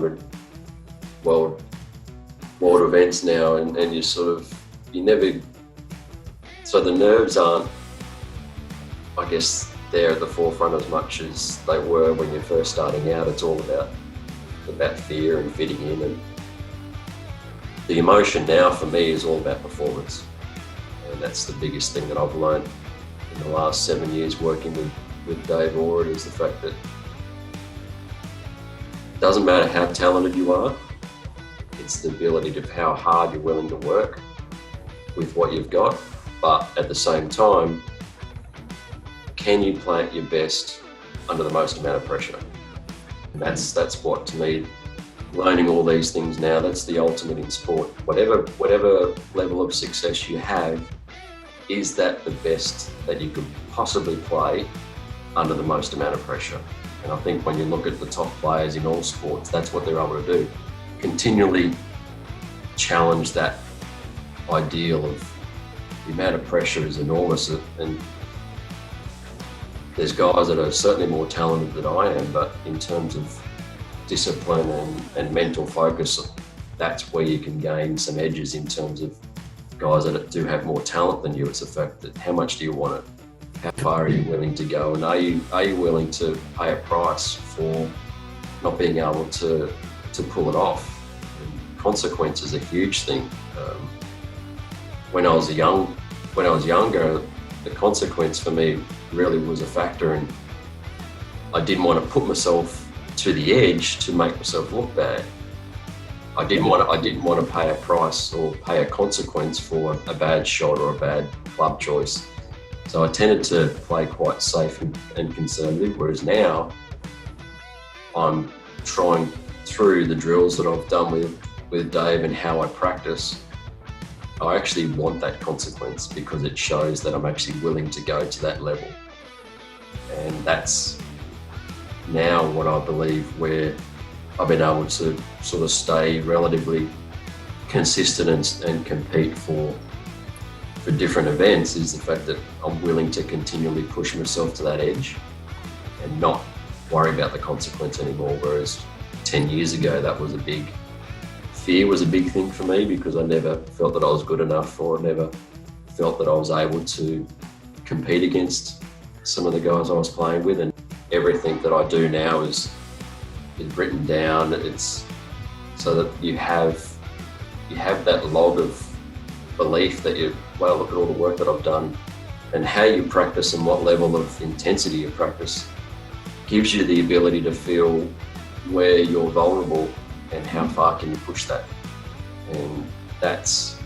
100 world events now, and you never, so the nerves aren't, I guess, there at the forefront as much as they were when you're first starting out. It's all about fear and fitting in, and the emotion now for me is all about performance. And that's the biggest thing that I've learned in the last 7 years working with Dave Orr, is the fact that it doesn't matter how talented you are, it's the ability to how hard you're willing to work with what you've got, but at the same time, can you play at your best under the most amount of pressure? And that's what, to me, learning all these things now, that's the ultimate in sport. Whatever level of success you have, is that the best that you could possibly play under the most amount of pressure? And I think when you look at the top players in all sports, that's what they're able to do. Continually challenge that ideal of the amount of pressure is enormous, and there's guys that are certainly more talented than I am, but in terms of discipline and mental focus, that's where you can gain some edges in terms of guys that do have more talent than you. It's the fact that how much do you want it? How far are you willing to go? And are you willing to pay a price for not being able to pull it off? And consequence is a huge thing. When I was younger, the consequence for me really was a factor, and I didn't want to put myself to the edge to make myself look bad. I didn't want to pay a price or pay a consequence for a bad shot or a bad club choice. So I tended to play quite safe and conservative, whereas now I'm trying through the drills that I've done with Dave and how I practice. I actually want that consequence because it shows that I'm actually willing to go to that level. And that's now what I believe where I've been able to sort of stay relatively consistent and compete for different events, is the fact that I'm willing to continually push myself to that edge and not worry about the consequence anymore. Whereas 10 years ago, fear was a big thing for me, because I never felt that I was good enough, or never felt that I was able to compete against some of the guys I was playing with. And everything that I do now is written down. It's so that you have that log of belief that look at all the work that I've done, and how you practice and what level of intensity you practice gives you the ability to feel where you're vulnerable and how far can you push that. And that's,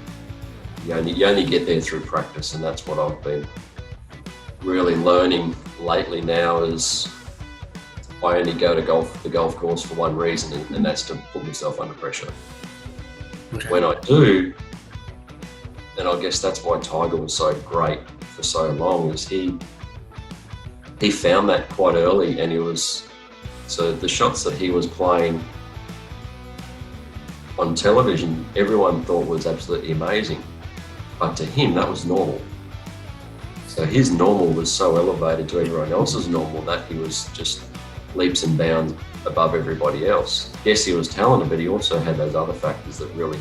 you only get there through practice, and that's what I've been really learning lately now, is I only go to the golf course for one reason, and that's to put myself under pressure. Okay. When I do, and I guess that's why Tiger was so great for so long, is he found that quite early, and so the shots that he was playing on television, everyone thought was absolutely amazing, but to him that was normal. So his normal was so elevated to everyone else's normal that he was just leaps and bounds above everybody else. Yes, he was talented, but he also had those other factors that really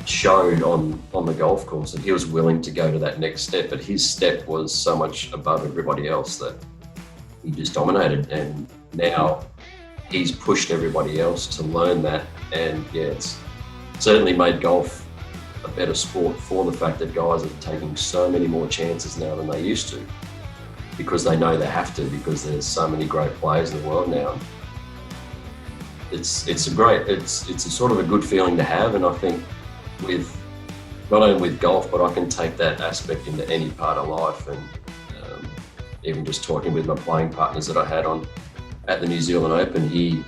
showed on the golf course, and he was willing to go to that next step, but his step was so much above everybody else that he just dominated. And now he's pushed everybody else to learn that, and it's certainly made golf a better sport for the fact that guys are taking so many more chances now than they used to, because they know they have to, because there's so many great players in the world now. It's a sort of a good feeling to have, and I think with not only with golf, but I can take that aspect into any part of life. And even just talking with my playing partners that I had on at the New Zealand Open, he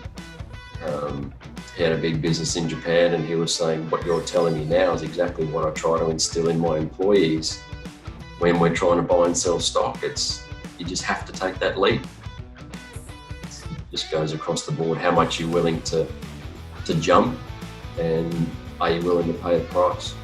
had a big business in Japan, and he was saying, what you're telling me now is exactly what I try to instill in my employees when we're trying to buy and sell stock. You just have to take that leap. It just goes across the board. How much you're willing to jump, and are you willing to pay a price?